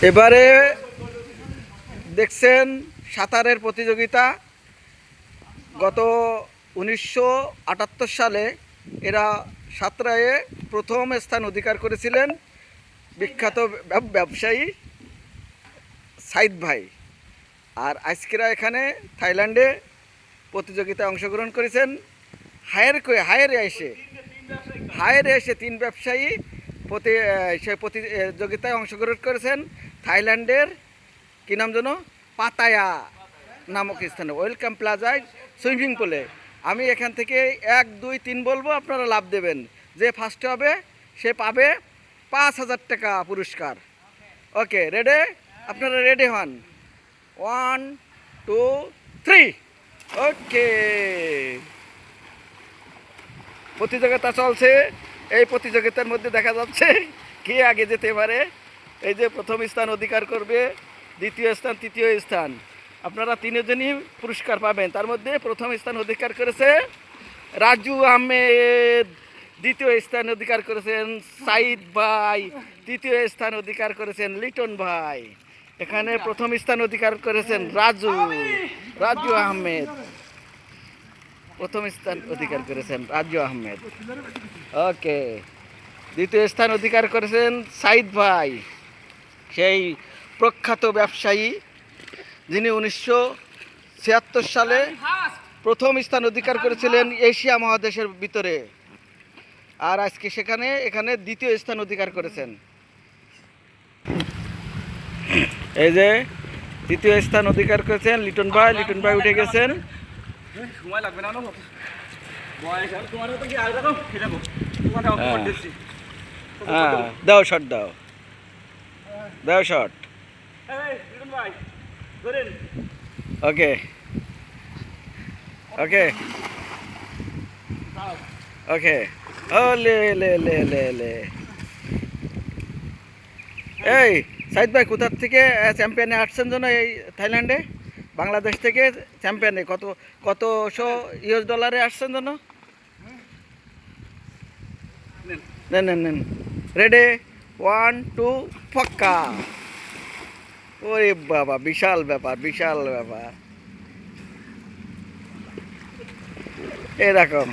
এবারে দেখছেন সাঁতারের প্রতিযোগিতা। গত 1978 সালে এরা সাঁতরায়ে প্রথম স্থান অধিকার করেছিলেন বিখ্যাত ব্যবসায়ী সাইদ ভাই। আর আজকেরা এখানে থাইল্যান্ডে প্রতিযোগিতায় অংশগ্রহণ করেছেন। হায়ারে এসে তিন ব্যবসায়ী সেই প্রতিযোগিতায় অংশগ্রহণ করেছেন থাইল্যান্ডের কী নাম যেন, পাতায়া নামক স্থানে, ওয়েলকাম প্লাজায় সুইমিং পুলে। আমি এখান থেকে 1, 2, 3 বলবো, আপনারা লাভ দেবেন। যে ফার্স্ট হবে সে পাবে 5,000 টাকা পুরস্কার। ওকে, রেডি? আপনারা রেডি হন। 1, 2, 3। ওকে, প্রতিযোগিতা চলছে। এই প্রতিযোগিতার মধ্যে দেখা যাচ্ছে কে আগে যেতে পারে। এই যে প্রথম স্থান অধিকার করবে, দ্বিতীয় স্থান, তৃতীয় স্থান, আপনারা তিনজনই পুরস্কার পাবেন। তার মধ্যে প্রথম স্থান অধিকার করেছে রাজু আহমেদ, দ্বিতীয় স্থান অধিকার করেছেন সাইদ ভাই, তৃতীয় স্থান অধিকার করেছেন লিটন ভাই। এখানে প্রথম স্থান অধিকার করেছেন রাজু আহমেদ, প্রথম স্থান অধিকার করেছেন রাজু আহমেদ। ওকে, দ্বিতীয় স্থান অধিকার করেছেন সাইদ ভাই, সেই প্রখ্যাত ব্যবসায়ী যিনি 1976 সালে প্রথম স্থান অধিকার করেছিলেন এশিয়া মহাদেশের ভিতরে। আর আজকে এখানে দ্বিতীয় স্থান অধিকার করেছেন। এই যে তৃতীয় স্থান অধিকার করেছেন লিটন ভাই উঠে গেছেন। সময় লাগবে না, দাও শট, দাও শট। ওকে ওকে ওকে। ও লে লে লে লে লে। এই সাইদ ভাই, কোথার থেকে চ্যাম্পিয়নে আসছেন যেন এই থাইল্যান্ডে? বাংলাদেশ থেকে চ্যাম্পিয়নে কতশো US ডলারে আসছেন যেন? নেন। রেডি? 1, 2, পক্কা। ওরে বাবা, বিশাল ব্যাপার। এরকম,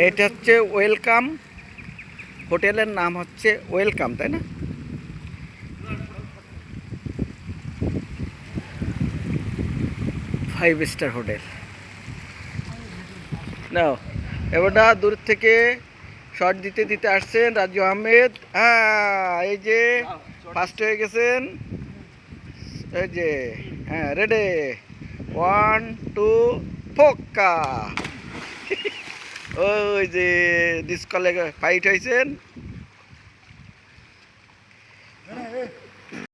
এটা হচ্ছে ওয়েলকাম, হোটেলের নাম হচ্ছে ওয়েলকাম, তাই না? Five star hotel. নাও, এবারটা দূর থেকে শট দিতে আসছেন রাজু আহমেদ। হ্যাঁ, এই যে ফার্স্ট হয়ে গেছেন। এই যে, হ্যাঁ, রেডি? 1, 2, পক্কা। ওই যে ডিসকলে ফাইট হয়েছেন।